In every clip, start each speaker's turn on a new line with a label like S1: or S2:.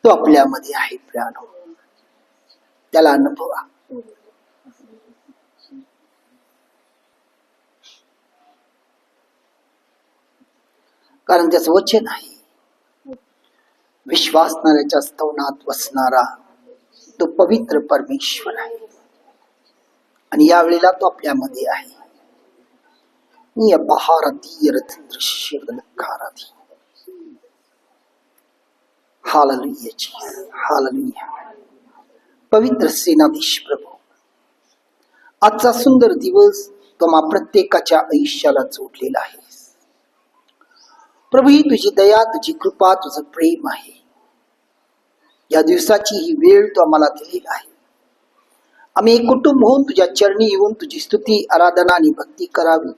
S1: तो आपल्यामध्ये आहे प्रियानो, त्याला अनुभवा. कारण त्याचं वचन आहे, विश्वासणाऱ्याच्या स्तवनात वसणारा तो पवित्र परमेश्वर आहे. आणि यावेळेला तो आपल्यामध्ये आहे. हालेलुया. पवित्र सेनाधीश प्रभू, आजचा सुंदर दिवस तो प्रत्येकाच्या आयुष्याला जोडलेला आहे. प्रभू, ही तुझी दया, तुझी कृपा, तुझं प्रेम आहे. या दिवसाची ही वेळ तू आम्हाला दिलेली आहे. आम्ही एक कुटुंब होऊन तुझ्या चरणी येऊन तुझी स्तुती, आराधना आणि भक्ती करावी.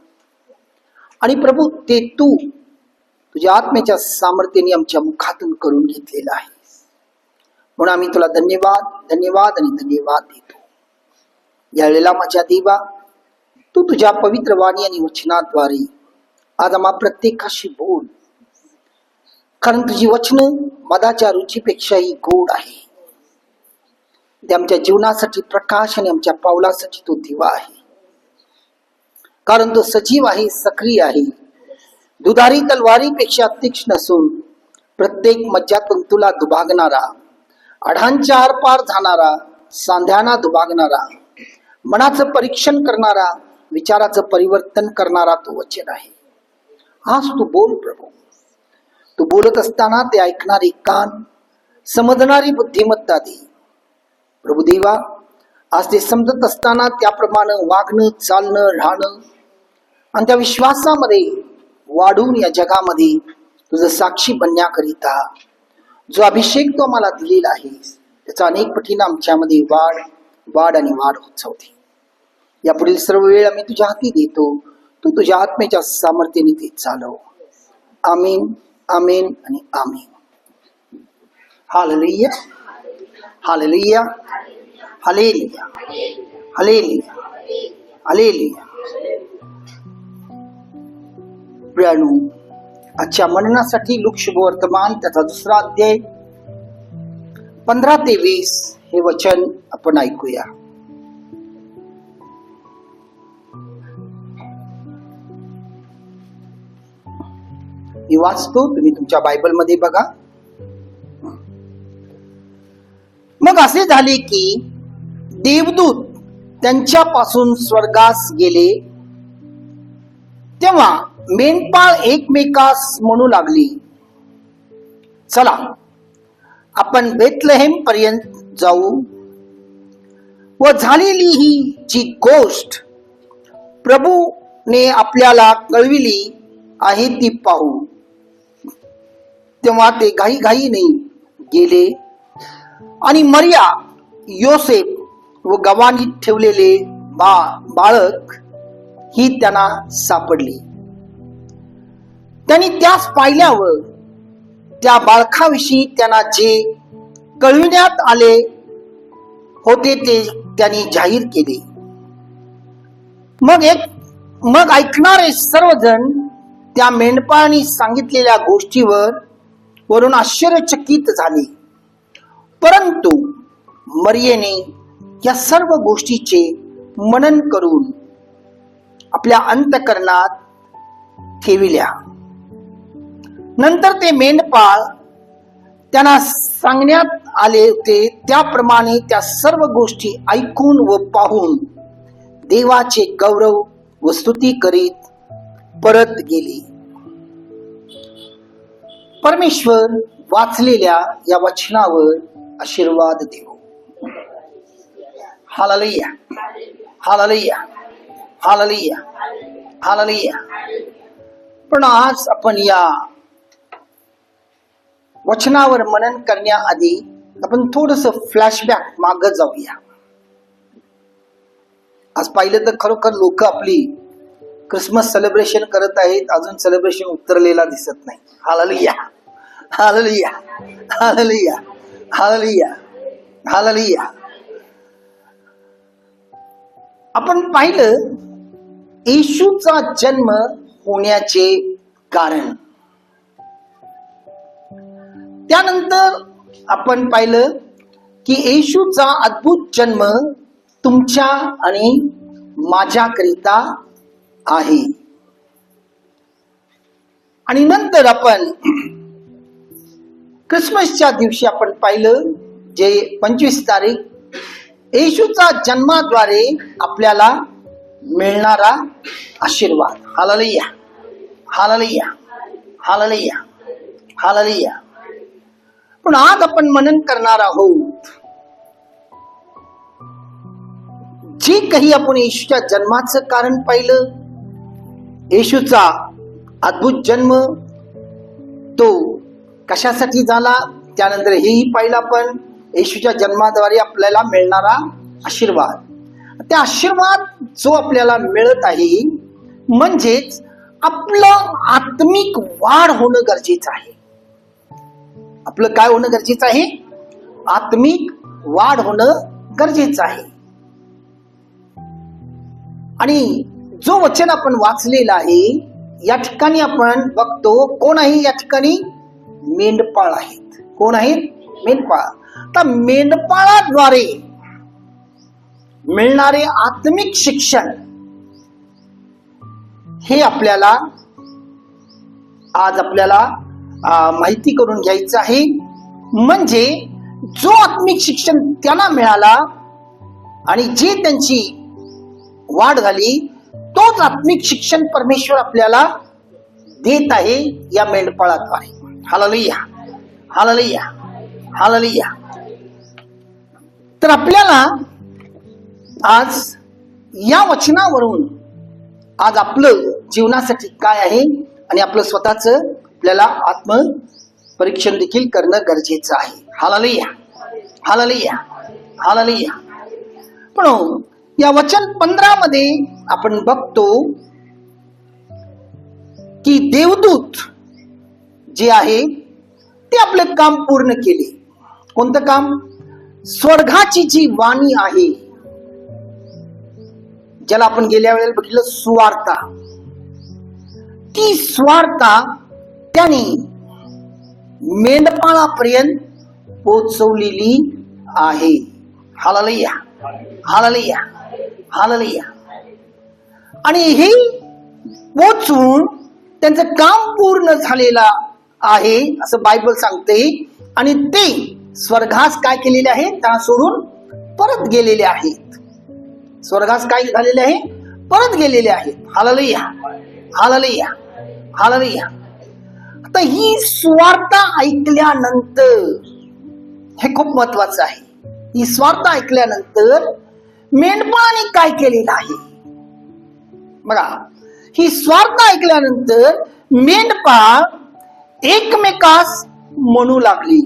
S1: आणि प्रभू, ते तू तुझ्या आत्म्याच्या सामर्थ्याने आमच्या मुखातून करून घेतलेलं आहे. म्हणून आम्ही तुला धन्यवाद धन्यवाद आणि धन्यवाद देतो. यावेळेला माझ्या देवा, तू तुझ्या पवित्र वाणी आणि वचनाद्वारे आज आम्हा प्रत्येकाशी बोल. कारण तुझी वचनं मधाच्या रुचीपेक्षाही गोड आहे. ते आमच्या जीवनासाठी प्रकाश आणि आमच्या पावलासाठी तो दिवा आहे. कारण तो सजीव आहे, सक्रिय आहे, दुधारी तलवारीपेक्षा तीक्ष्ण नसून प्रत्येक मज्जातंतूला दुभागणारा, आढांच्या आरपार जाणारा, सांध्यांना दुभागणारा, मनाचं परीक्षण करणारा, विचाराचं परिवर्तन करणारा तो वचन आहे. आज तू बोल प्रभू. तू बोलत असताना ते ऐकणारे कान, समजणारी बुद्धिमत्ता दे. प्रभू देवा, आज ते समजत असताना त्याप्रमाणे वागणं, चालणं, राहणं आणि त्या विश्वासामध्ये वाढून या जगामध्ये तुझं साक्षी बनण्याकरिता जो अभिषेक तो आम्हाला दिलेला आहे, त्याचा अनेक पटीने आमच्यामध्ये वाढ वाढ आणि वाढ होत जाते. यापुढील सर्व वेळ आम्ही तुझ्या हाती देतो. तू तुझ्या आत्म्याच्या सामर्थ्याने ते चालव. आमीन, आमीन आणि आमीन. हालेलुया, हालेलुया, हालेलुया, हालेलुया, हालेलुया. प्रियानो, आजच्या मननासाठी लूक शुभवर्तमान त्याचा 2रा अध्याय 15 ते 20 हे वचन आपण ऐकूया. मी वाचतो, तुम्ही तुमच्या बायबलमध्ये बघा. मग असे झाले की देवदूत त्यांच्यापासून स्वर्गास गेले, तेव्हा मेंढपाळ एकमेकास म्हणू लागली, चला आपण बेथलेहेम पर्यंत जाऊ व झालेली ही जी गोष्ट प्रभूने आपल्याला कळविली आहे ती पाहू. तेव्हा ते घाईघाईने गेले आणि मरिया, योसेफ व गव्हाणीत ठेवलेले बाळक ही त्यांना सापडली. त्यांनी त्यास पाहिल्यावर त्या बाळकाविषयी त्यांना जे कळविण्यात आले होते ते त्यांनी जाहीर केले. मग ऐकणारे सर्वजण त्या मेंढपाळांनी सांगितलेल्या गोष्टीवरून आश्चर्यचकित झाले. परंतु मरियेने या सर्व गोष्टीचे मनन करून आपल्या अंतःकरणात ठेविल्या. नंतर ते मेंढपाळ त्यांना सांगण्यात आले होते त्याप्रमाणे त्या सर्व गोष्टी ऐकून व पाहून देवाचे गौरव व स्तुती करीत परत गेले. परमेश्वर वाचलेल्या या वचनावर आशीर्वाद देव. हालेलुया, हालेलुया, हालेलुया, हालेलुया. पण आज आपण या वचनावर मनन करण्याआधी आपण थोडस फ्लॅशबॅक मागे जाऊया. आज पाहिलं तर खरोखर लोक आपली क्रिसमस सेलिब्रेशन करत आहेत, अजून सेलिब्रेशन उतरलेला दिसत नाही. हालेलुया, हालेलुया, हालेलुया, हालेलुया, हालेलुया. आपण पाहिलं येशूचा जन्म होण्याचे कारण, त्यानंतर आपण पाहिलं की येशूचा अद्भुत जन्म तुमच्या आणि माझ्याकरिता आहे. आणि नंतर आपण ख्रिसमसच्या दिवशी आपण पाहिलं जे 25 तारीख येशूचा जन्माद्वारे आपल्याला मिळणारा आशीर्वाद. हालेलुया, हालेलुया, हालेलुया, हालेलुया. पण आज आपण मनन करणार आहोत जे काही आपण येशूच्या जन्माचं कारण पाहिलं, येशूचा अद्भुत जन्म तो कशासाठी झाला, त्यानंतर हेही पाहिलं आपण येशूच्या जन्माद्वारे आपल्याला मिळणारा आशीर्वाद. त्या आशीर्वाद जो आपल्याला मिळत आहे म्हणजेच आपलं आत्मिक वाढ होणं गरजेचं आहे. आपलं काय होणं गरजेचं आहे? आत्मिक वाढ होणं गरजेचं आहे. आणि जो वचन आपण वाचलेला आहे या ठिकाणी आपण बघतो कोण आहे या ठिकाणी? मेंढपाळ आहेत. कोण आहेत? मेंढपाळ. तर मेंढपाळाद्वारे मिळणारे आत्मिक शिक्षण हे आपल्याला आज माहिती करून घ्यायचं आहे. म्हणजे जो आत्मिक शिक्षण त्यांना मिळाला आणि जे त्यांची वाढ झाली तोच आत्मिक शिक्षण परमेश्वर आपल्याला देत आहे या मेंढपाळाद्वारे. हालेलुया, हालेलुया, हालेलुया. तर आपल्याला आज या वचनावरून आज आपलं जीवनासाठी काय आहे आणि आपलं स्वतःच आपल्याला आत्मपरीक्षण देखील करणं गरजेचं आहे. हालेलुया, हालेलुया, हालेलुया. पण या वचन 15 मध्ये आपण बघतो की देवदूत जे आहे ते आपलं काम पूर्ण केले. कोणतं काम? स्वर्गाची जी वाणी आहे ज्याला आपण गेल्या वेळेला बघितलं सुवार्ता, ती सुवार्ता त्याने मेंढपाळापर्यंत पोहोचवलेली आहे. हालेलुया, हालेलुया, हालेलुया. आणि हे पोहोचवून त्यांचं काम पूर्ण झालेलं आहे असं बायबल सांगते. आणि ते स्वर्गास काय केलेले आहे? त्यांना सोडून परत गेलेले आहेत. स्वर्गास काय झालेले आहे? परत गेलेले आहेत. हालेलुया, हालेलुया, हालेलुया. आता ही सुवार्ता ऐकल्यानंतर हे खूप महत्वाचं आहे. ही सुवार्ता ऐकल्यानंतर मेंढपाळाने काय केलेलं आहे बघा. ही सुवार्ता ऐकल्यानंतर मेंढपाळ एकमेकास म्हणू लागली.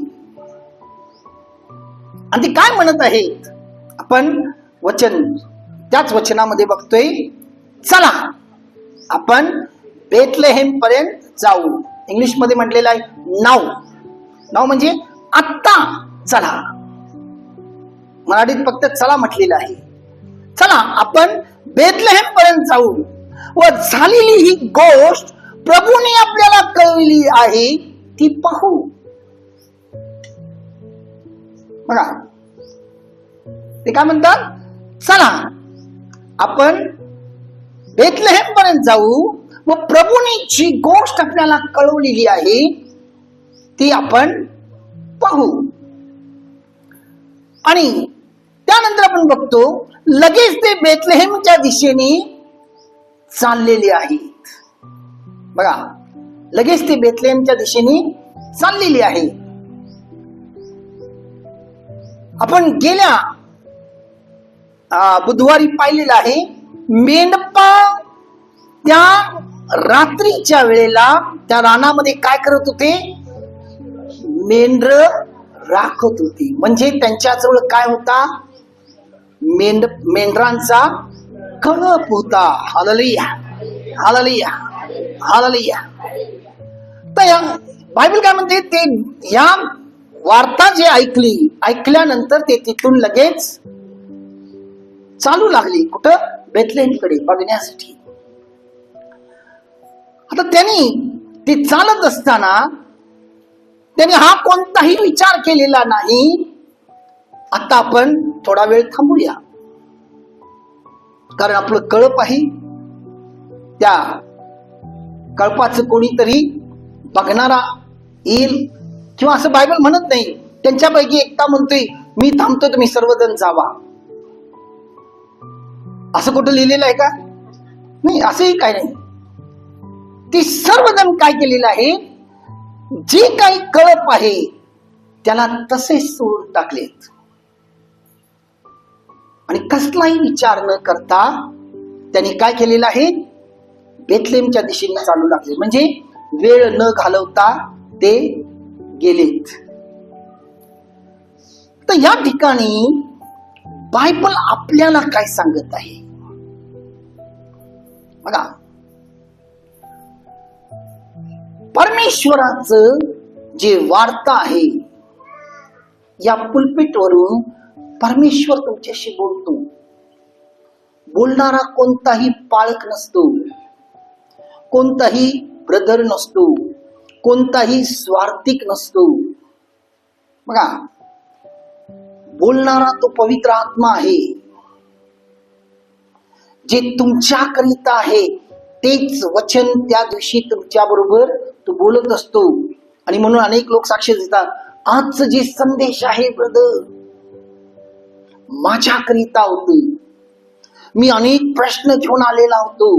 S1: आणि ते काय म्हणत आहेत आपण त्याच वचनामध्ये बघतोय. चला आपण बेथलेहेम पर्यंत जाऊ. इंग्लिश मध्ये म्हटलेलं आहे नाव म्हणजे आत्ता चला. मराठीत फक्त चला म्हटलेलं आहे. चला आपण बेथलेहेम पर्यंत जाऊ व झालेली ही गोष्ट प्रभूने आपल्याला कळवली आहे ती पाहू. बघा ते काय म्हणतात? चला आपण बेथलेहेम पर्यंत जाऊ व प्रभूने जी गोष्ट आपल्याला कळवलेली आहे ती आपण पाहू. आणि त्यानंतर आपण बघतो लगेच ते बेथलेहेमच्या दिशेने चाललेले आहेत. बघा लगेच ते बेथलेहेमच्या दिशेने चाललेले आहे. आपण गेल्या बुधवारी पाहिलेलं आहे मेंढपाळ त्या रात्रीच्या वेळेला त्या रानामध्ये काय करत होते? मेंढर राखत होती. म्हणजे त्यांच्याजवळ काय होता? मेंढरांचा कळप होता. हालेलुया, हालेलुया, हालेलुया. तर बायबल काय म्हणते? ते या वार्ता जे ऐकल्यानंतर ते तिथून लगेच चालू लागली. कुठं? बेथलेहेमकडे बघण्यासाठी. आता त्यांनी ते चालत असताना त्याने हा कोणताही विचार केलेला नाही. आता आपण थोडा वेळ थांबूया, कारण आपलं कळप आहे. त्या कळपाचं कोणीतरी बघणारा येईल, किंवा असं बायबल म्हणत नाही. त्यांच्यापैकी एकटा म्हणतोय, मी थांबतो, तुम्ही सर्वजण जावा. असं कुठं लिहिलेलं आहे का? नाही, असंही काय नाही. ते सर्वजण काय केलेलं आहे, जे काही कळप आहे त्याला तसेच सोडून टाकलेत आणि कसलाही विचार न करता त्यांनी काय केलेलं आहे, बेथलेमच्या दिशेने चालू लागले. म्हणजे वेळ न घालवता ते गेलेत. तर या ठिकाणी बायबल आपल्याला काय सांगत आहे बघा. परमेश्वराचं जे वार्ता आहे, या पुलपिट वरून परमेश्वर तुमच्याशी बोलतो. बोलणारा कोणताही पाळक नसतो, कोणताही ब्रदर नसतो, कोणताही स्वार्थिक नसतो. बघा, बोलणारा तो पवित्र आत्मा आहे. जे तुमच्याकरिता आहे तेच वचन त्या दिवशी तुमच्या बरोबर तो बोलत असतो. आणि म्हणून अनेक लोक साक्ष देतात, आजचं जे संदेश आहे ब्रदर माझ्याकरिता होत. मी अनेक प्रश्न घेऊन आलेला होतो,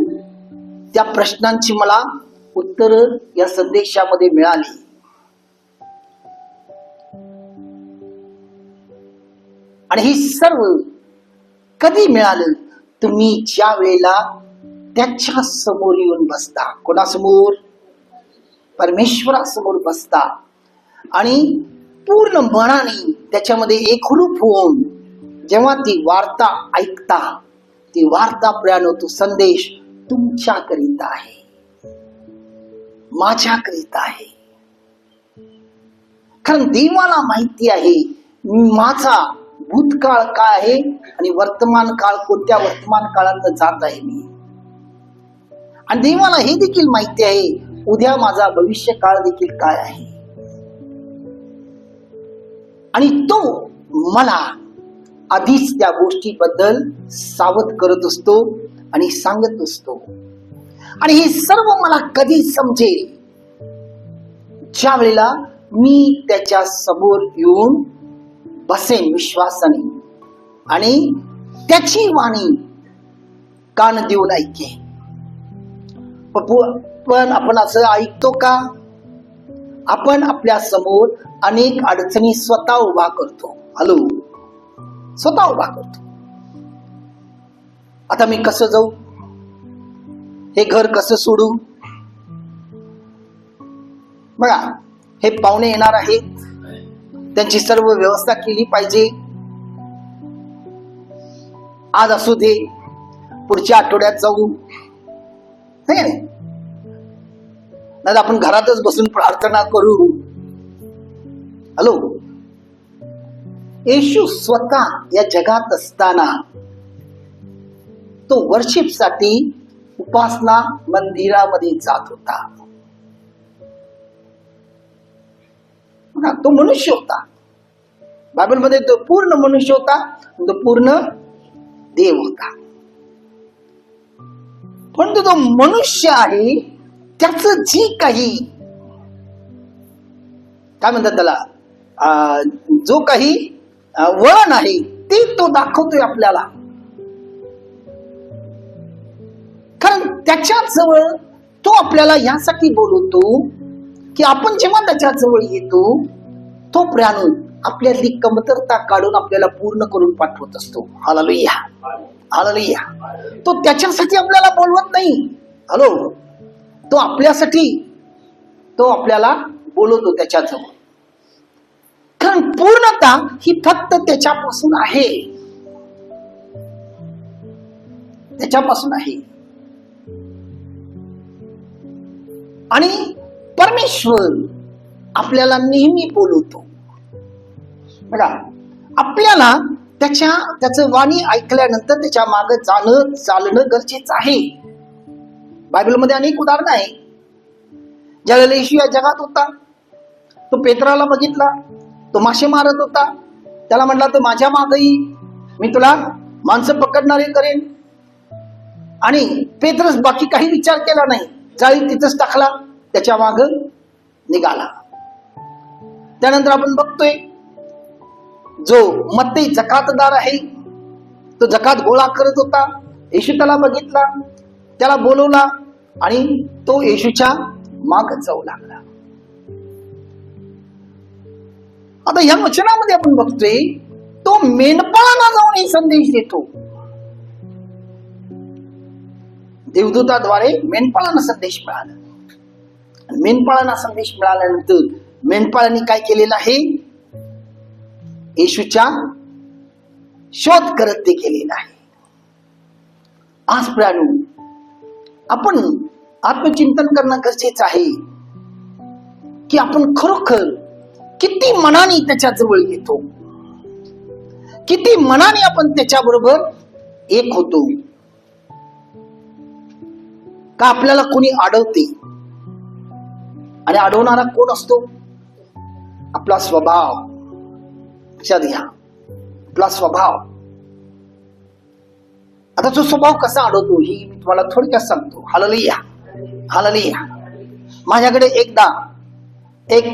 S1: त्या प्रश्नांची मला उत्तर या संदेशामध्ये मिळाली. आणि हे सर्व कधी मिळालं, तुम्ही ज्या वेळेला त्याच्या समोर येऊन बसता. कोणासमोर? परमेश्वरासमोर बसता आणि पूर्ण मनाने त्याच्यामध्ये एकरूप होऊन जेव्हा ती वार्ता ऐकता, ती वार्ता प्रियानो, तो संदेश तुमच्याकरिता आहे, माझ्याकरिता आहे. कारण देवाला माहिती आहे माझा भूतकाळ काय आहे आणि वर्तमान काळ कोणत्या वर्तमान काळात जात आहे मी. आणि देवाला हे देखील माहिती आहे उद्या माझा भविष्य काळ देखील काय आहे. आणि तो मला आधीच त्या गोष्टीबद्दल सावध करत असतो आणि सांगत असतो. आणि हे सर्व मला कधी समजेल, ज्या वेळेला मी त्याच्या समोर येऊन बसेन विश्वासाने आणि त्याची वाणी कान देऊन ऐकेन. पण आपण असं ऐकतो का? आपण आपल्या समोर अनेक अडचणी स्वतः उभा करतो. हॅलो, स्वतः उभा करतो. आता मी कसं जाऊ, हे घर कसं सोडू, बघा हे पाहुणे येणार आहेत, त्यांची सर्व व्यवस्था केली पाहिजे. आज असू दे, पुढच्या आठवड्यात जाऊ, नाही आपण घरातच बसून प्रार्थना करू. हॅलो, येशू स्वतः या जगात असताना तो वर्शिप साठी उपासना मंदिरामध्ये जात होता. तो मनुष्य होता. बायबलमध्ये तो पूर्ण मनुष्य होता, तो पूर्ण देव होता. परंतु तो मनुष्य आहे, त्याच जी काही काय म्हणतात त्याला, जो काही वळण आहे ते तो दाखवतोय आपल्याला. कारण त्याच्या जवळ तो आपल्याला यासाठी बोलवतो की आपण जेव्हा त्याच्या जवळ येतो तो प्रियानो आपल्यातली कमतरता काढून आपल्याला पूर्ण करून पाठवत असतो. Hallelujah, hallelujah. तो त्याच्यासाठी आपल्याला बोलवत नाही. हॅलो, तो आपल्यासाठी तो आपल्याला बोलवतो त्याच्या जवळ. कारण पूर्णता ही फक्त त्याच्यापासून आहे, त्याच्यापासून आहे. आणि परमेश्वर आपल्याला नेहमी बोलवतो. बघा, आपल्याला त्याचं वाणी ऐकल्यानंतर त्याच्या मागे जाणं चालणं गरजेचं आहे. बायबलमध्ये अनेक उदाहरणं आहे. ज्यावेळेला येशू या जगात होता तो पेत्राला बघितला, तो मासे मारत होता. त्याला म्हटला तर माझ्या मागे ये, मी तुला माणसं पकडणारे करेन. आणि पेत्रस बाकी काही विचार केला नाही, जाळी तिथंच टाकला, त्याच्या माग निघाला. त्यानंतर आपण बघतोय जो मत्ती जकातदार आहे, तो जकात गोळा करत होता. येशू त्याला बघितला, त्याला बोलवला आणि तो येशूच्या माग जाऊ लागला. आता या वचनामध्ये आपण बघतोय तो मेंढपाळांना जाऊन हे संदेश देतो. देवदूताद्वारे मेंढपाळांना संदेश मिळाला. मेंढपाळांना संदेश मिळाल्यानंतर मेंढपाळांनी काय केलेलं आहे, येशूच्या शोध करत ते केलेलं आहे. आज प्राणू आपण आत्मचिंतन करणं गरजेचं आहे की आपण खरोखर किती मनाने त्याच्या जवळ येतो, किती मनाने आपण त्याच्या बरोबर एक होतो. का आपल्याला कोणी अडवते, आणि अडवणारा कोण असतो? आपला स्वभाव. लक्षात घ्या, आपला स्वभाव. आता तो स्वभाव कसा अडवतो ही मी तुम्हाला थोडक्यात सांगतो. Hallelujah, hallelujah. माझ्याकडे एकदा एक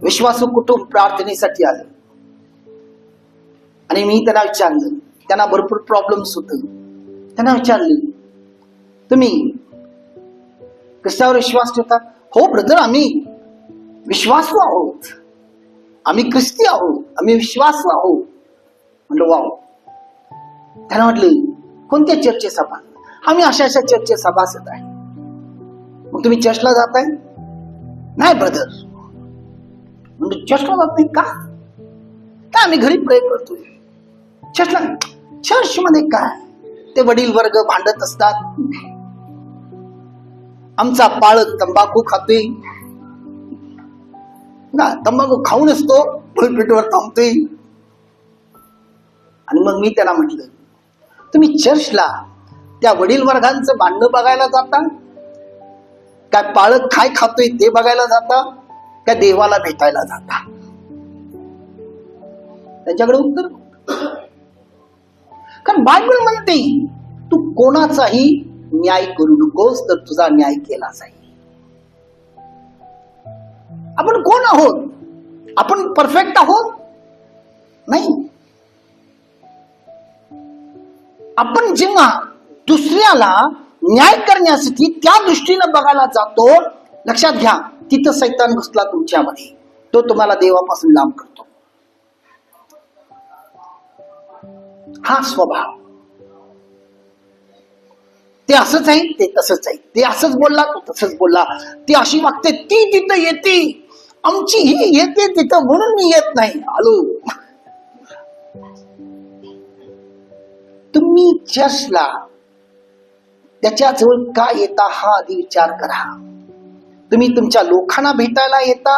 S1: विश्वासू कुटुंब प्रार्थनेसाठी आले आणि मी त्यांना विचारलं, त्यांना भरपूर प्रॉब्लेम्स होते. त्यांना विचारलं, तुम्ही कशावर विश्वास ठेवता? हो ब्रदर, आम्ही विश्वासू आहोत, आम्ही ख्रिस्ती आहोत, आम्ही विश्वासू आहोत. म्हटलं वाव. त्यांना म्हटलं कोणत्या चर्चेत सभा? आम्ही अशा अशा चर्चेत सभासद आहे. मग तुम्ही चर्चला जाताय? नाही ब्रदर. म्हणजे चर्चला जात नाही का? काय आम्ही घरी प्रे करतोय. चर्चला, चर्च मध्ये काय ते वडील वर्ग भांडत असतात. आमचा पाळक तंबाखू खातोय ना, तंबाखू खाऊनच तो पीठवर थांबतोय. आणि मग मी त्याला म्हटलं, तुम्ही चर्चला त्या वडील वर्गांचं भांडणं बघायला जाता, काय पाळक काय खातोय ते बघायला जाता, काय देवाला भेटायला जाता? त्यांच्याकडे उत्तर. कारण बायबल म्हणते तू कोणाचाही न्याय करू नकोस, तर तुझा न्याय केला जाईल. आपण कोण आहोत? आपण परफेक्ट आहोत? नाही. आपण जेव्हा दुसऱ्याला न्याय करण्यासाठी त्या दृष्टीने बघायला जातो, लक्षात घ्या, तिथं सैतान घुसला तुमच्यामध्ये. तो तुम्हाला देवापासून लांब करतो. हा स्वभाव. ते असंच आहे, ते तसंच आहे, ते असंच बोलला, तो तसंच बोलला, ती अशी वागते, ती तिथं येते, आमची ही येते तिथं म्हणून मी येत नाही. आलो. तुम्ही चर्चला त्याच्याजवळ का येता हा आधी विचार करा. तुम्ही तुमच्या लोकांना भेटायला येता,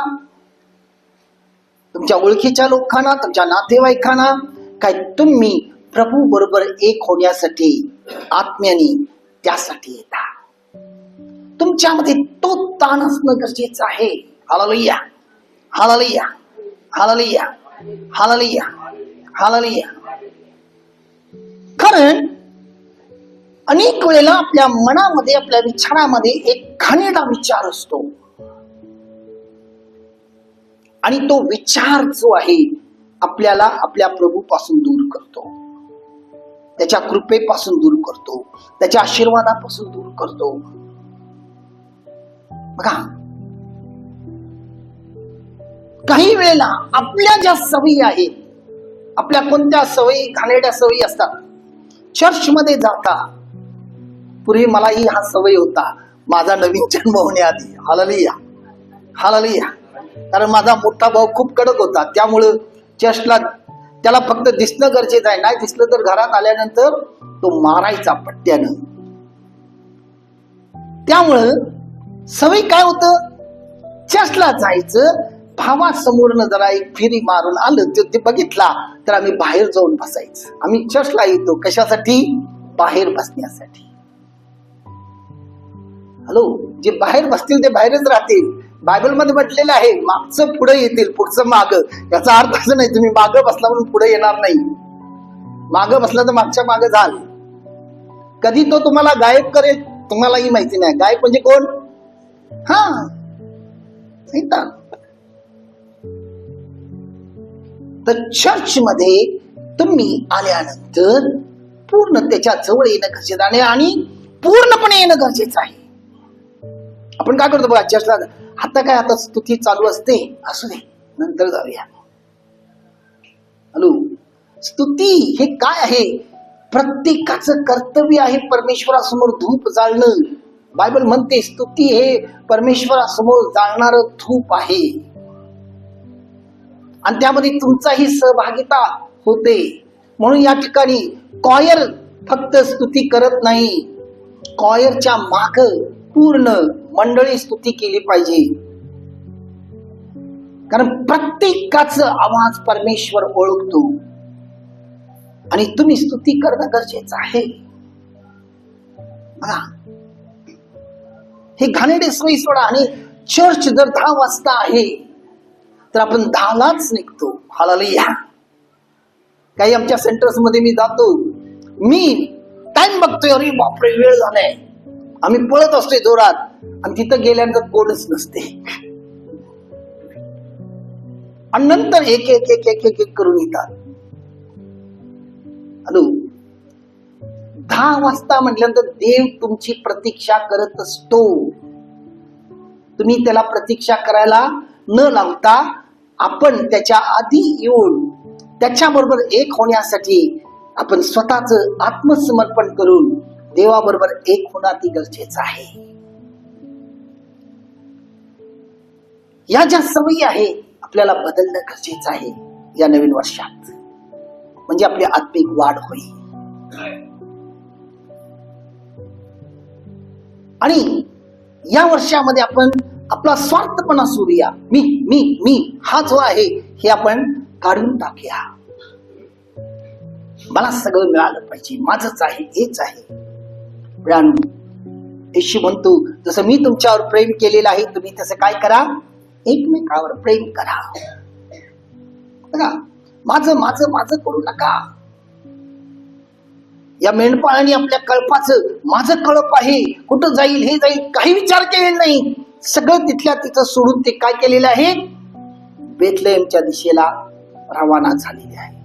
S1: तुमच्या ओळखीच्या लोकांना, तुमच्या नातेवाईकांना, काय तुम्ही प्रभू बरोबर एक होण्यासाठी आत्म्याने त्यासाठी येता? तुमच्यामध्ये तो ताण असणं गरजेचं आहे. हालेलुया, हालेलुया, हालेलुया, हालेलुया, हालेलुया. कारण अनेक वेळेला आपल्या मनामध्ये, आपल्या विचारामध्ये एक घाणेरडा विचार असतो, आणि तो विचार जो आहे आपल्याला आपल्या प्रभूपासून दूर करतो, त्याच्या कृपेपासून दूर करतो, त्याच्या आशीर्वादापासून दूर करतो. बघा, काही वेळेला आपल्या ज्या सवयी आहेत, आपल्या कोणत्या सवयी, घाणेरड्या सवयी असतात. चर्चमध्ये जाता पूर्वी मलाही हा सवय होता, माझा नवीन जन्म होण्याआधी. Hallelujah, hallelujah. कारण माझा मोठा भाऊ खूप कडक होता, त्यामुळं चर्चला त्याला फक्त दिसणं गरजेचं आहे, नाही दिसलं तर घरात आल्यानंतर तो मारायचा पट्ट्यानं. त्यामुळं सवय काय होतं, चर्चला जायचं, भावासमोरनं जरा एक फेरी मारून आलं, ते बघितला तर आम्ही बाहेर जाऊन बसायचं. आम्ही चर्चला येतो कशासाठी? बाहेर बसण्यासाठी. हॅलो, जे बाहेर बसतील ते बाहेरच राहतील, बायबलमध्ये म्हटलेलं आहे, मागचं पुढे येतील, पुढचं माग. याचा अर्थ असं नाही तुम्ही मागं बसला म्हणून पुढे येणार नाही. मागं बसला तर मागच्या मागं जाल. कधी तो तुम्हाला गायब करेल तुम्हालाही माहिती नाही. गायब म्हणजे कोण? हा, सैतान. तर चर्च मध्ये तुम्ही आल्यानंतर पूर्ण त्याच्या जवळ येणं गरजेचं आहे आणि पूर्णपणे येणं गरजेचं आहे. आपण काय करतो बघा, चर्चला आता काय, आता स्तुती चालू असते, असू दे नंतर जाऊया. हॅलो, स्तुती हे काय आहे? प्रत्येकाचं कर्तव्य आहे परमेश्वरासमोर धूप जाळणं. बायबल म्हणते स्तुती हे परमेश्वरासमोर जाळणारं धूप आहे आणि त्यामध्ये तुमचाही सहभागिता होते. म्हणून या ठिकाणी कॉयर फक्त स्तुती करत नाही, कॉयरच्या माग पूर्ण मंडळी स्तुती केली पाहिजे. कारण प्रत्येकाचा आवाज परमेश्वर ओळखतो आणि तुम्ही स्तुती करणं गरजेचं आहे. बघा, हे घाणेरडे सोयी सोडा आणि चर्च जर 10 वाजता आहे तर आपण 10लाच निघतो. हालेलुया. काही आमच्या सेंटर्स मध्ये मी जातो, मी टाइम बघतोय, अरे बापरे वेळ झालाय, आम्ही पळत असतोय जोरात आणि तिथं गेल्यानंतर कोणच नसते आणि नंतर एक एक एक एक एक एक करून येतात. हॅलो, 10 वाजता म्हटल्यानंतर देव तुमची प्रतीक्षा करत असतो. तुम्ही त्याला प्रतीक्षा करायला न लावता आपण त्याच्या आधी येऊन त्याच्याबरोबर एक होण्यासाठी आपण स्वतःच आत्मसमर्पण करून देवाबरोबर एक होणं ती गरजेचं आहे. या ज्या सवयी आहे आपल्याला बदलणं गरजेचं आहे या नवीन वर्षात, म्हणजे आपली आत्मिक वाढ होईल. आणि या वर्षामध्ये आपण आपला स्वार्थपणा सोडूया. मी मी मी हा जो आहे हे आपण काढून टाकूया. मला सगळं मिळालं पाहिजे, माझंच आहे, हेच आहे. येशू म्हणतो, जसं मी तुमच्यावर प्रेम केलेलं आहे तुम्ही तसं काय करा, एकमेकावर प्रेम करा. बघा, माझं माझं माझं करू नका. या मेंढपाळाने आपल्या कळपाचं, माझं कळप आहे, कुठं जाईल हे जाईल, काही विचार केलेला नाही. सगळं तिथल्या तिथं सोडून ते काय केलेलं आहे, बेथलेहमच्या दिशेला रवाना झालेले आहे.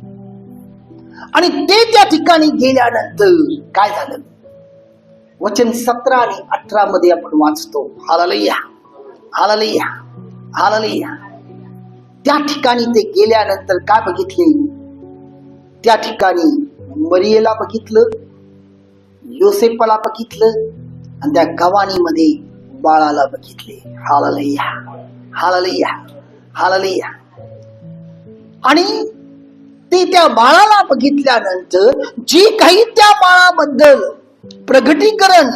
S1: आणि ते त्या ठिकाणी गेल्यानंतर काय झालं, वचन 17 आणि 18 मध्ये आपण वाचतो. हालेलुया, हालेलुया, हालेलुया. त्या ठिकाणी ते गेल्यानंतर काय बघितले, त्या ठिकाणी मरियेला बघितलं, योसेफला बघितलं आणि त्या गवाणीमध्ये बाळाला बघितले. हालेलुया, हालेलुया, हालेलुया. आणि ते त्या बाळाला बघितल्यानंतर जी काही त्या बाळाबद्दल प्रगटीकरण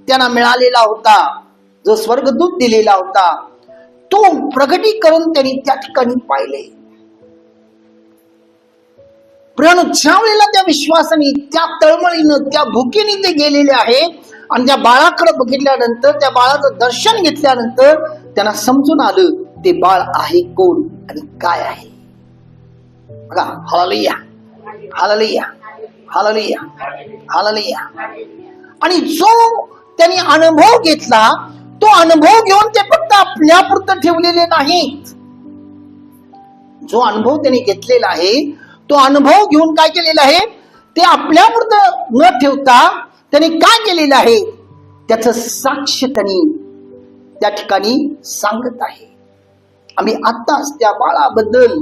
S1: त्यांना मिळालेला होता, जो स्वर्गदूत दिलेला होता, तो प्रगटीकरण त्यांनी त्या ठिकाणी पाहिले. ज्या वेळेला त्या विश्वासाने, त्या तळमळीनं, त्या भुकेने ते गेलेले आहे आणि त्या बाळाकडे बघितल्यानंतर, त्या बाळाचं दर्शन घेतल्यानंतर त्यांना समजून आलं ते बाळ आहे कोण आणि काय आहे. बघा, हालेलुया, हालेलुया, हालेलुया, हालेलुया. आणि जो त्यांनी अनुभव घेतला, तो अनुभव घेऊन ते फक्त आपल्यापुरतं ठेवलेले नाहीत. जो अनुभव त्यांनी घेतलेला आहे तो अनुभव घेऊन काय केलेला आहे, ते आपल्यापुरतं न ठेवता त्यांनी काय केलेलं आहे, त्याचं साक्ष त्यांनी त्या ठिकाणी सांगत आहे. आम्ही आत्ताच त्या बाळाबद्दल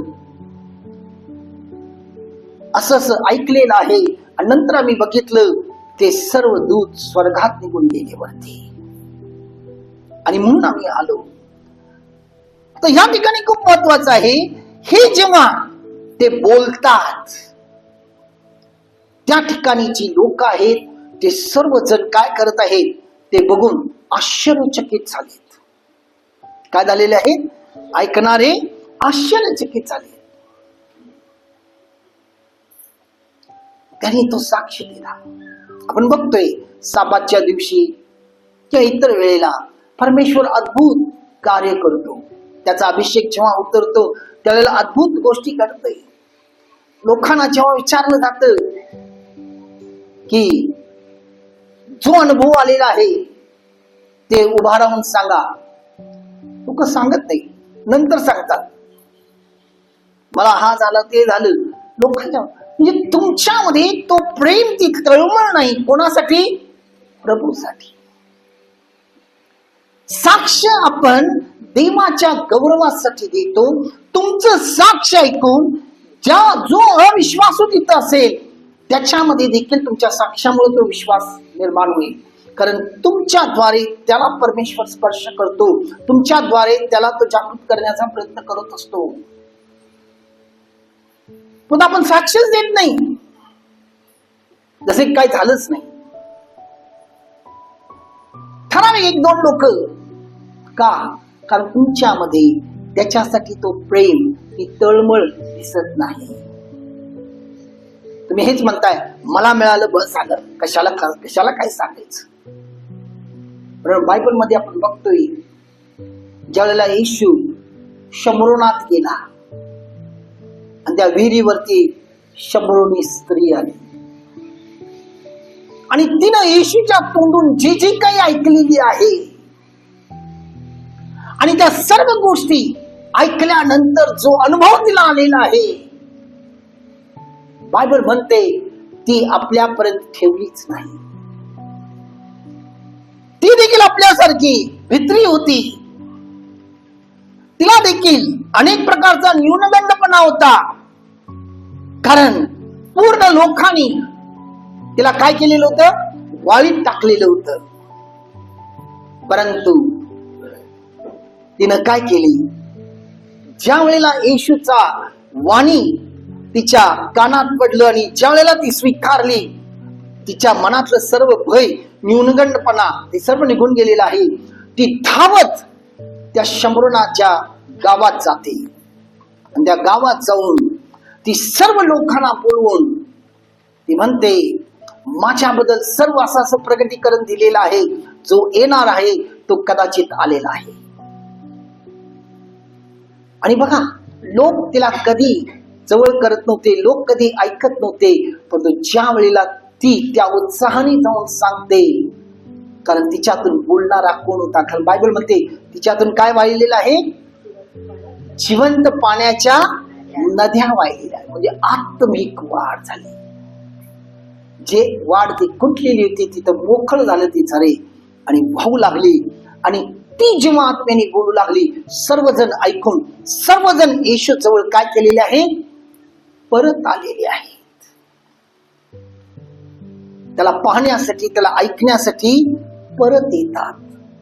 S1: असं ऐकलेलं आहे आणि नंतर आम्ही बघितलं ते सर्व दूत स्वर्गात निघून गेले वरती आणि म्हणून आम्ही आलो. तर या ठिकाणी खूप महत्वाचं आहे, हे जेव्हा ते बोलतात त्या ठिकाणीची लोक आहेत ते सर्वजण काय करत आहेत ते बघून आश्चर्यचकित झालेत. काय झालेले आहेत, ऐकणारे आश्चर्यचकित झाले. त्यांनी तो साक्ष दिला. आपण बघतोय साबातच्या दिवशी किंवा इतर वेळेला परमेश्वर अद्भुत कार्य करतो. त्याचा अभिषेक जेव्हा उतरतो त्यावेळेला अद्भुत गोष्टी घडते. लोकांना जेव्हा विचारलं जातं की जो अनुभव आलेला आहे ते उभा राहून सांगा, लोक सांगत नाही, नंतर सांगतात मला हा झालं ते झालं. लोकांच्या म्हणजे तुमच्यामध्ये तो प्रेम, ती तळमळ नाही. कोणासाठी? प्रभूसाठी. साक्ष आपण देवाच्या गौरवासाठी देतो. तुमचं साक्ष ऐकून जो अविश्वासू तिथं असेल त्याच्यामध्ये देखील तुमच्या साक्षामुळे तो विश्वास निर्माण होईल. कारण तुमच्याद्वारे त्याला परमेश्वर स्पर्श करतो, तुमच्याद्वारे त्याला तो जागृत करण्याचा प्रयत्न करत असतो. पण आपण साक्षच देत नाही, जसे काही झालंच नाही. ठराविक एक दोन लोक का? कारण तुमच्यामध्ये त्याच्यासाठी तो प्रेम, ती तळमळ दिसत नाही. तुम्ही हेच म्हणताय मला मिळालं बस झालं, कशाला काय सांगायचं. बायबल मध्ये आपण बघतोय ज्या वेळेला येशू शमरोनात गेला आणि त्या विहिरीवरती शमरोनी स्त्री आली आणि तिनं येशूच्या तोंडून जी जी काही ऐकलेली आहे आणि त्या सर्व गोष्टी ऐकल्यानंतर जो अनुभव तिला आलेला आहे, बायबल म्हणते ती आपल्यापर्यंत ठेवलीच नाही. ती देखील आपल्यासारखी भित्री होती. तिला देखील अनेक प्रकारचा न्यूनगंडपणा होता. कारण पूर्ण लोकांनी तिला काय केलेलं होतं? वाळीत टाकलेलं होतं. परंतु तिनं काय केली? ज्या वेळेला येशूचा वाणी तिच्या कानात पडलं आणि ज्या वेळेला ती स्वीकारली, तिच्या मनातलं सर्व भय, न्यूनगंडपणा ते सर्व निघून गेलेलं आहे. ती धावत त्या शमरोनाच्या गावात जाते आणि त्या गावात जाऊन ती सर्व लोकांना बोलवून ती म्हणते माझ्याबद्दल सर्व असं प्रगतीकरण दिलेलं आहे, जो येणार आहे तो कदाचित आलेला आहे. आणि बघा, लोक तिला कधी जवळ करत नव्हते, लोक कधी ऐकत नव्हते. परंतु ज्या वेळेला ती त्या उत्साहाने जाऊन सांगते, कारण तिच्यातून बोलणारा कोण होता? कारण बायबल म्हणते तिच्यातून काय वाहिलेलं आहे? जिवंत पाण्याच्या नद्या वाहिलेल्या. म्हणजे आत्मिक वाढ झाली. जे वाढ ती कुठलेली होती तिथं मोकळ झालं ती झरे आणि वाहू लागली. आणि ती जेव्हा आत्म्याने बोलू लागली, सर्वजण ऐकून सर्वजण येशू जवळ काय केलेले आहे? परत आलेले आहेत. त्याला पाहण्यासाठी, त्याला ऐकण्यासाठी परत येतात.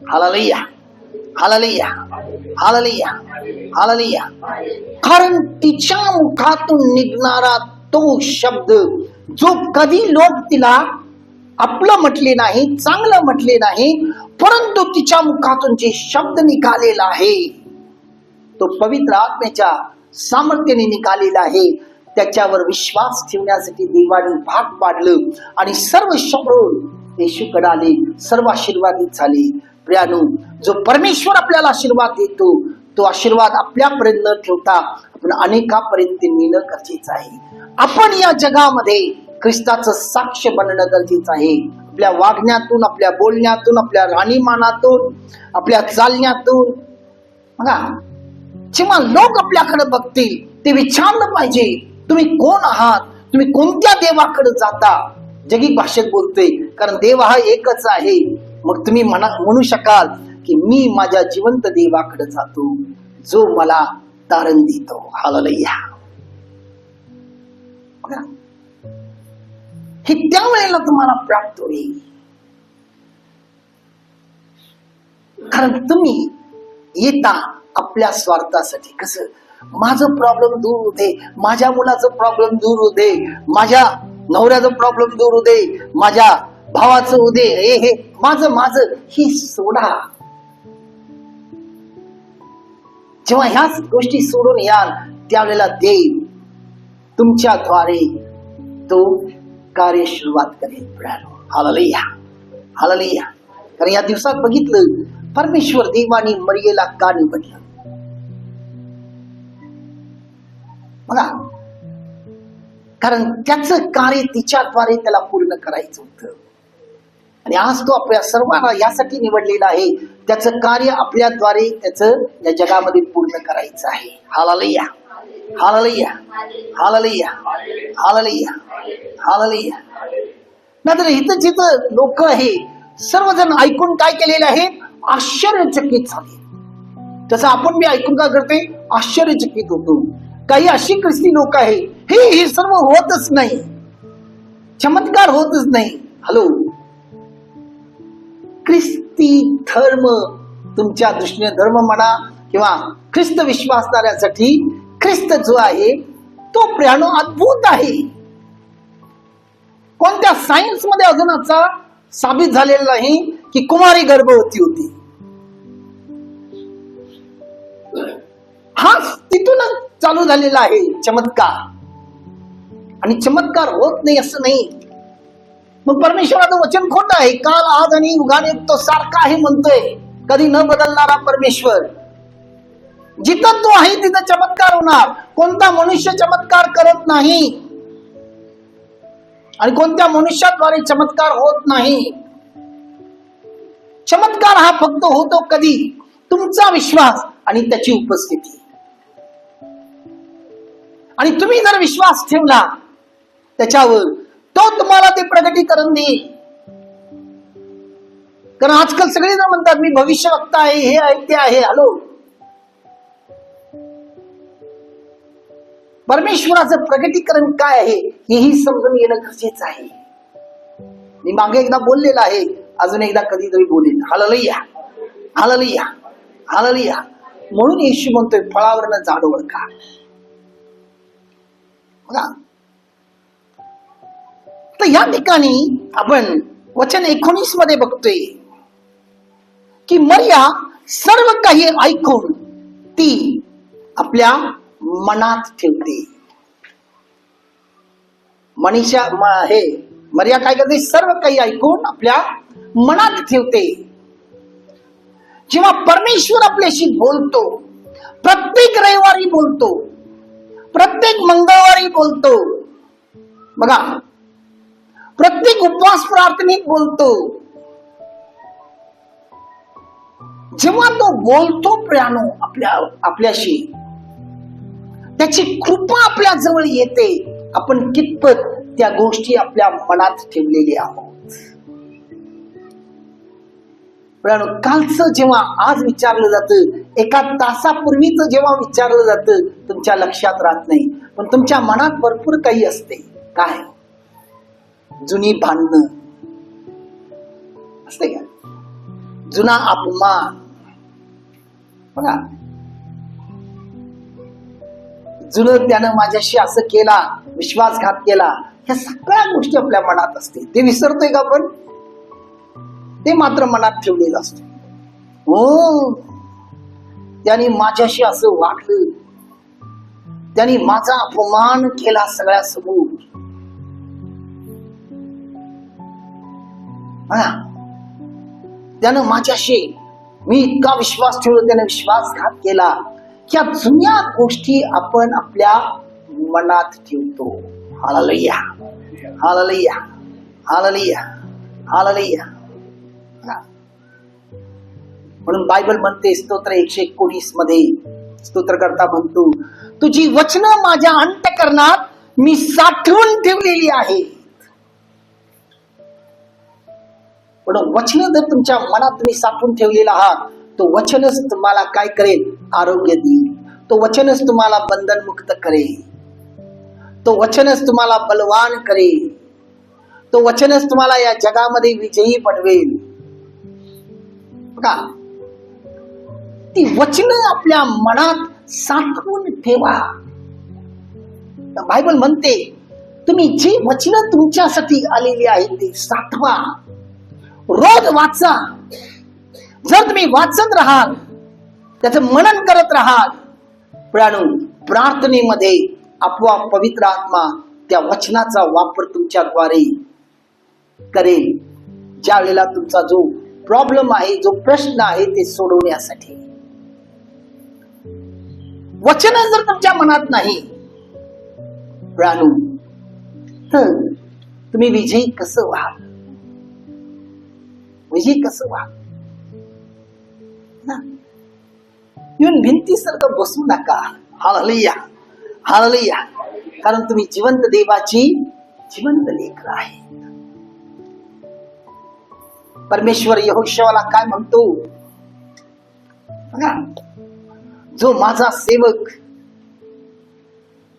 S1: हालेलुया, हालेलुया, हालेलुया, हालेलुया. कारण तिच्या मुखातून निघणारा तो शब्द जो कधी लोक तिला आपलं म्हटले नाही, चांगलं म्हटले नाही, परंतु तिच्या मुखातून जे शब्द निघालेला आहे तो पवित्र आत्म्याच्या सामर्थ्याने निघालेला आहे. त्याच्यावर विश्वास ठेवण्यासाठी देवाने भाग पाडलं आणि सर्व शमरोन येशूकडे आले, सर्व आशीर्वादित झाले. प्रियानो, जो परमेश्वर आपल्याला आशीर्वाद देतो तो आशीर्वाद आपल्यापर्यंत न ठेवता आपण अनेकापर्यंत नेणं गरजेचं आहे. आपण या जगामध्ये ख्रिस्ताचं साक्ष बनणं गरजेचं आहे. आपल्या वागण्यातून, आपल्या बोलण्यातून, आपल्या राहणीमानातून, आपल्या चालण्यातून. बघा, जेव्हा लोक आपल्याकडे बघतील ते विचारलं पाहिजे तुम्ही कोण आहात, तुम्ही कोणत्या देवाकडे जाता. जगी भाषेत बोलतोय, कारण देव हा एकच आहे. मग तुम्ही म्हणू शकाल की मी माझ्या जिवंत देवाकडे जातो जो मला तारण देतो. हालेलुया. हे त्यावेळेला तुम्हाला प्राप्त होईल. कारण तुम्ही येता आपल्या स्वार्थासाठी. कसं? माझं प्रॉब्लेम दूर होऊ दे, माझ्या मुलाचं प्रॉब्लेम दूर होऊ दे, माझ्या नवऱ्याचं प्रॉब्लेम दूर होऊ दे, माझ्या भावाचं होऊ दे, हे माझं माझं ही सोडा. जेव्हा ह्याच गोष्टी सोडून याल त्यावेळेला देव तुमच्याद्वारे तो कार्य सुरुवात करेल. Hallelujah, hallelujah. कारण या दिवसात बघितलं परमेश्वर देवानी मरियेला का निवडलं? बघा, कारण त्याचं कार्य तिच्याद्वारे त्याला पूर्ण करायचं होतं. आणि आज तो आपल्या सर्वांना यासाठी निवडलेला आहे, त्याचं कार्य आपल्याद्वारे त्याचं या जगामध्ये पूर्ण करायचं आहे. हालेलुया, हालेलुया, हालेलुया, हालेलुया, हालेलुया. नाहीतर इथं जिथं लोक आहे सर्वजण ऐकून काय केलेलं आहे? आश्चर्यचकित झाले. तसं आपण बी ऐकून काय करते? आश्चर्यचकित होतो. काही अशी ख्रिस्ती लोक आहे, हे सर्व होतच नाही, चमत्कार होतच नाही. हॅलो, ख्रिस्ती धर्म तुमच्या दृष्टीने धर्म म्हणा किंवा ख्रिस्त विश्वासणाऱ्यासाठी ख्रिस्त जो आहे तो प्रियानो अद्भुत आहे. कोणत्या सायन्स मध्ये अजून असा साबित झालेला नाही की कुमारी गर्भवती होती. हा तिथूनच चालू झालेला आहे चमत्कार. आणि चमत्कार होत नाही असं नाही. मग परमेश्वराचं वचन खोटं आहे. काल, आज आणि युगाने तो सारखा आहे म्हणतोय, कधी न बदलणारा परमेश्वर. जिथं तो आहे तिथं चमत्कार होणार. कोणता मनुष्य चमत्कार करत नाही आणि कोणत्या मनुष्याद्वारे चमत्कार होत नाही. चमत्कार हा फक्त होतो कधी? तुमचा विश्वास आणि त्याची उपस्थिती. आणि तुम्ही जर विश्वास ठेवला त्याच्यावर, तो तुम्हाला ते प्रगटीकरण देईल. कारण आजकाल सगळे जण म्हणतात मी भविष्यवक्ता आहे, हे आहे, ते आहे. हॅलो, परमेश्वराचं प्रगटीकरण काय आहे हेही समजून घेणं गरजेचं आहे. मी मागे एकदा बोललेला आहे, अजून एकदा कधीतरी बोलेन. हालेलुया, हालेलुया, हालेलुया. म्हणून येशू म्हणतोय फळावरनं झाड ओळखा. तर या ठिकाणी आपण वचन 19 मध्ये बघतोय की मरिया सर्व काही ऐकून ती आपल्या मनात ठेवते. मरिया काय करते? सर्व काही ऐकून आपल्या मनात ठेवते. जेव्हा परमेश्वर आपल्याशी बोलतो, प्रत्येक रविवारी बोलतो, प्रत्येक मंगळवारी बोलतो, बघा, प्रत्येक उपवास प्रार्थनेत बोलतो. जेव्हा तो बोलतो प्रियानो आपल्याशी, त्याची कृपा आपल्या जवळ येते. आपण कितपत त्या गोष्टी आपल्या मनात ठेवलेल्या आहोत. कालचं जेव्हा आज विचारलं जातं, एका तासापूर्वीच जेव्हा विचारलं जातं, तुमच्या लक्षात राहत नाही. पण तुमच्या मनात भरपूर काही असते. काय? जुनी भांडणं असते का? जुना अपमान, बघा, जुनं त्यानं माझ्याशी असं केला, विश्वासघात केला, ह्या सगळ्या गोष्टी आपल्या मनात असते. ते विसरतोय का आपण? ते मात्र मनात ठेवलेलं असतं. हो, त्याने माझ्याशी असं वागलं, त्याने माझा अपमान केला सगळ्या समोर. त्यानं माझ्याशी मी इतका विश्वास ठेवला, त्याने विश्वासघात केला. या जुन्या गोष्टी आपण आपल्या मनात ठेवतो. हालेलुया, हालेलुया, हालेलुया, हालेलुया. म्हणून बायबल म्हणते, स्तोत्र 119 मध्ये स्तोत्रकर्ता म्हणतो, तुझी वचनं माझ्या अंतःकरणात मी साठवून ठेवलेली आहे. पण वचन जर तुमच्या मनात तुम्ही साठवून ठेवलेला आहात, तो वचनच तुम्हाला काय करेल? आरोग्य देईल. तो वचनच तुम्हाला बंधनमुक्त करेल. तो वचनच तुम्हाला बलवान करेल. तो वचनच तुम्हाला या जगामध्ये विजयी बनवेल. बघा, ती वचन आपल्या मनात साठवून ठेवा. बायबल म्हणते, तुम्ही जी वचन तुमच्यासाठी आलेली आहेत ती साठवा, रोज वाचा. जर तुम्ही वाचत राहाल, त्याचं मनन करत राहाल, प्रार्थनेमध्ये आपोआप पवित्र आत्मा त्या वचनाचा वापर तुमच्याद्वारे करेल. ज्या वेळेला तुमचा जो प्रॉब्लेम आहे, जो प्रश्न आहे ते सोडवण्यासाठी. वचन जर तुमच्या मनात नाही प्राणू, तर तुम्ही विजयी कसं व्हाल? विजयी कसं व्हाल? येऊन भिंतीसारखं बसू नका. Hallelujah, hallelujah. कारण तुम्ही जिवंत देवाची जिवंत लेकरं आहे. परमेश्वर यहोशूआला काय म्हणतो बघा, जो माझा सेवक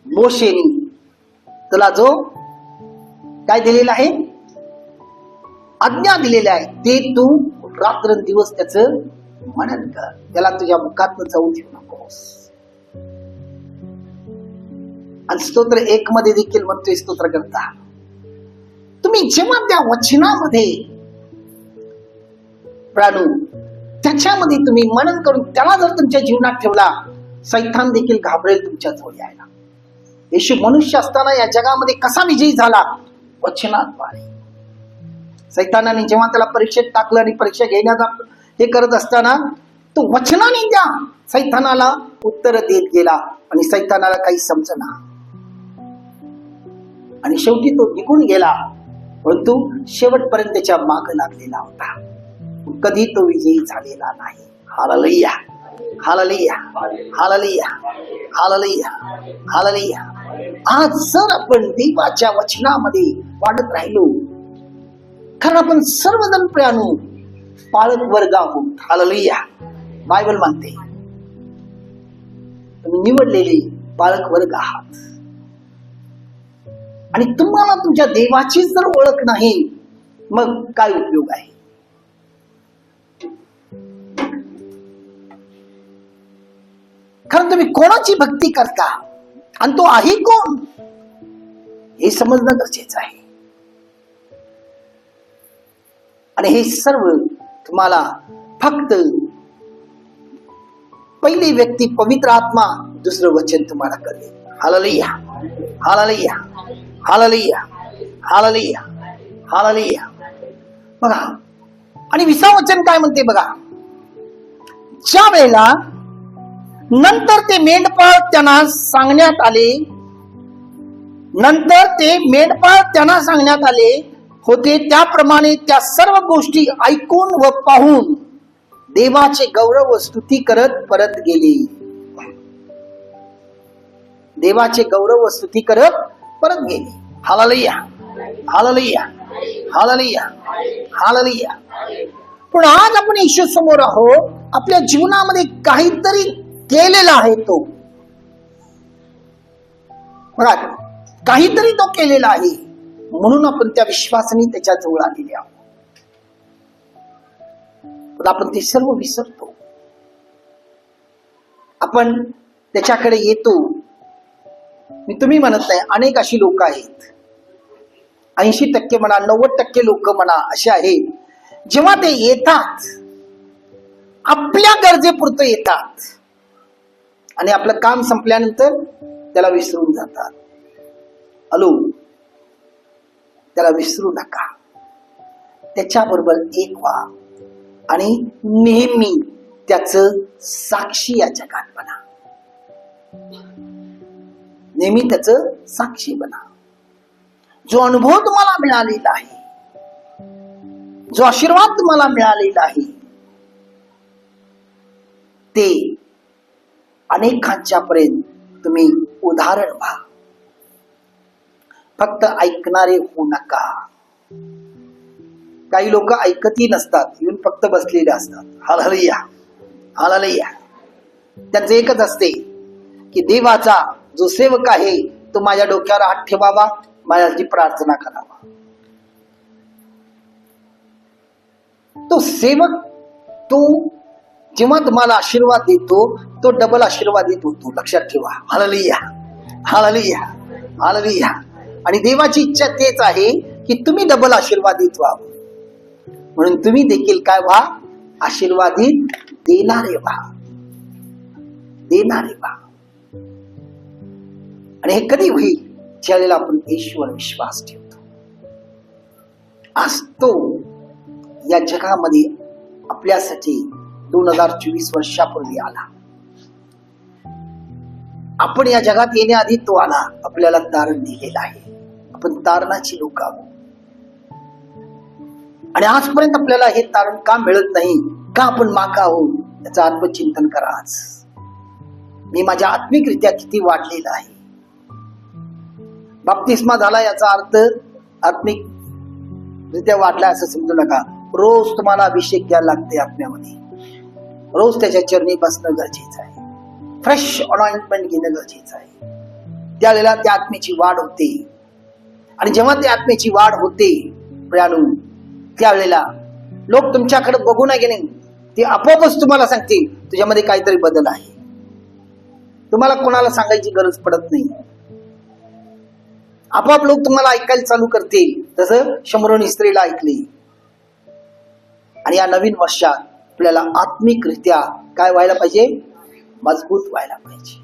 S1: मोशेनी तुला जो काय दिलेला आहे, आज्ञा दिलेल्या आहे, ते तू रात्रंदिवस त्याचं मनन कर. त्याला तुझ्या मुखात जाऊ देऊ नकोस. आणि स्तोत्र 1 मध्ये देखील म्हणतोय स्तोत्र करता, तुम्ही जेव्हा त्या वचनामध्ये प्राणू त्याच्यामध्ये तुम्ही मनन करून त्याला जर तुमच्या जीवनात ठेवला, सैतान देखील घाबरेल तुमच्या जवळ यायला. येशू मनुष्य असताना या जगामध्ये कसा विजयी झाला? वचनाद्वारे. सैतानाने जेव्हा त्याला परीक्षेत टाकलं आणि परीक्षा घेण्याचा हे करत असताना तो वचनाने त्या सैतानाला उत्तर देत गेला आणि सैतानाला काही समजना आणि शेवटी तो निघून गेला. परंतु शेवटपर्यंत त्याच्या माग लागलेला होता. कधी तो विजयी झालेला नाही. हालेलुया, हालेलुया, हालेलुया, हालेलुया, हालेलुया. आज जर आपण देवाच्या वचनामध्ये वाढत राहिलो, कारण आपण सर्वजण प्राणू पाळक वर्ग आहोत. हालेलुया. बायबल म्हणते तुम्ही निवडलेले पाळक वर्ग आहात. आणि तुम्हाला तुमच्या देवाची जर ओळख नाही, मग काय उपयोग आहे? कारण तुम्ही कोणाची भक्ती करता आणि तो आहे कोण हे समजणं गरजेचं आहे. आणि हे सर्व तुम्हाला फक्त पहिली व्यक्ती पवित्र आत्मा, दुसरं वचन तुम्हाला कळेल. हालेलुया, हालेलुया, हालेलुया, हालेलुया, हालेलुया. बघा, आणि 20 वचन काय म्हणते बघा, ज्या वेळेला नंतर ते मेंढपाळ त्यांना सांगण्यात आले, नंतर ते मेंढपाळ त्यांना सांगण्यात आले होते, त्याप्रमाणे त्या सर्व गोष्टी ऐकून व पाहून देवाचे गौरव व स्तुती करत परत गेले. देवाचे गौरव व स्तुती करत परत गेले. हालेलुया, हालेलुया, हालेलुया, हालेलुया. पण आज आपण येशू समोर आहोत, आपल्या जीवनामध्ये काहीतरी केलेला आहे तो. बघा, काहीतरी तो केलेला आहे, म्हणून आपण त्या विश्वासाने त्याच्या जवळ आलेले आहोत. पण आपण ते सर्व विसरतो. आपण त्याच्याकडे येतो. मी तुम्ही म्हणत नाही, अनेक अशी लोक आहेत, 80% म्हणा, 90% लोक म्हणा असे आहेत, जेव्हा ते येतात आपल्या गरजेपुरतं येतात आणि आपलं काम संपल्यानंतर त्याला विसरून जातात. हॅलो, त्याला विसरू नका. त्याच्याबरोबर एक व्हा आणि नेहमी त्याचं साक्षी या जगात बना. नेहमी त्याचं साक्षी बना. जो अनुभव तुम्हाला मिळालेला आहे, जो आशीर्वाद तुम्हाला मिळालेला आहे, ते अनेकांच्या पर्यंत तुम्ही उदाहरण व्हा. फक्त ऐकणारे होऊ नका. काही लोक ऐकतही नसतात, येऊन फक्त बसलेले असतात. Hallelujah, hallelujah. त्यांचं एकच असते की देवाचा जो सेवक आहे तो माझ्या डोक्यावर हात ठेवावा, माझ्यासाठी प्रार्थना करावा. तो सेवक, तो जेव्हा तुम्हाला आशीर्वाद देतो, तो डबल आशीर्वाद देत होतो. लक्षात ठेवा. हालेलुया, हालेलुया, हालेलुया. आणि देवाची इच्छा तेच आहे की तुम्ही डबल आशीर्वादित व्हा. म्हणून तुम्ही देखील काय व्हा? आशीर्वादित देणारे व्हा, देणारे व्हा. आणि हे कधी होईल? ज्यावेळेला आपण ईश्वर विश्वास ठेवतो. आज तो या जगामध्ये आपल्यासाठी 2024 वर्षापूर्वी आला. आपण या जगात येण्याआधी तो आला. आपल्याला तारण दिलेलं आहे. आपण तारणाची लोक आहोत. आणि आजपर्यंत आपल्याला हे तारण का मिळत नाही, का आपण मागा आहोत, याचं आत्मचिंतन करा. आज मी माझ्या आत्मिकरित्या किती वाढलेला आहे. बाप्तिस्मा झाला याचा अर्थ आत्मिकरित्या वाढला असं समजू नका. रोज तुम्हाला अभिषेक घ्यायला लागते आत्म्यामध्ये. रोज त्याच्या चरणी बसणं गरजेचं आहे. फ्रेश अनॉइंटमेंट घेणं गरजेचं आहे. त्यावेळेला त्या आत्म्याची वाढ होते. आणि जेव्हा त्या आत्म्याची वाढ होते प्रियानो, त्यावेळेला लोक तुमच्याकडे बघू नाही गेले, ते आपोआपच तुम्हाला सांगतील तुझ्यामध्ये काहीतरी बदल आहे. तुम्हाला कोणाला सांगायची गरज पडत नाही. आपोआप लोक तुम्हाला ऐकायला चालू करतील. तसं शंभरोनी स्त्रीला ऐकले. आणि या नवीन वर्षात आपल्याला आत्मिकरित्या काय व्हायला पाहिजे, मजबूत व्हायला पाहिजे.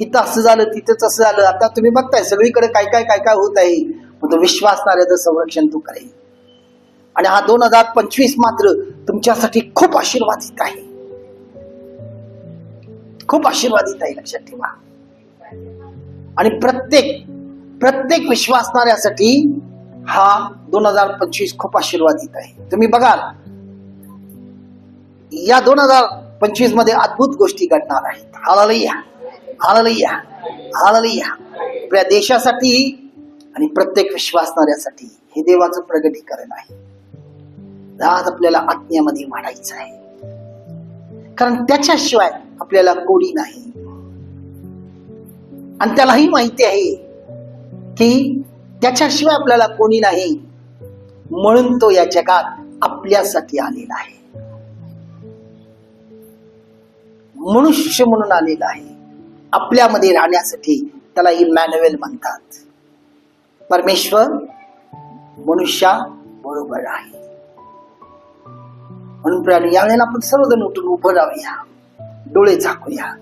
S1: इथं असं झालं, तिथंच असं झालं. आता तुम्ही बघताय सगळीकडे काय काय काय काय होत आहे. मग तो विश्वासणाऱ्याचं संरक्षण तू करेल. आणि हा 2025 मात्र तुमच्यासाठी खूप आशीर्वादित आहे. खूप आशीर्वादित आहे, लक्षात ठेवा. आणि प्रत्येक विश्वासणाऱ्यासाठी हा 2025 खूप आशीर्वादित आहे. तुम्ही बघाल या 2025 मध्ये अद्भुत गोष्टी घडणार आहेत. हालेलुया, हालेलुया, हालेलुया. आपल्या देशासाठी आणि प्रत्येक विश्वासणाऱ्यासाठी हे देवाचं प्रगटीकरण आहे. आज आपल्याला आत्म्यामध्ये वाढायचं आहे. कारण त्याच्याशिवाय आपल्याला कोणी नाही. आणि त्यालाही माहिती आहे की त्याच्याशिवाय आपल्याला कोणी नाही. म्हणून तो या जगात आपल्यासाठी आलेला आहे. मनुष्य म्हणून आलेला आहे आपल्यामध्ये राहण्यासाठी. त्याला इमॅन्युएल म्हणतात. परमेश्वर मनुष्या बरोबर आहे. म्हणून यावेळेला आपण सर्वजण उठून उभं राहूया, डोळे झाकूया.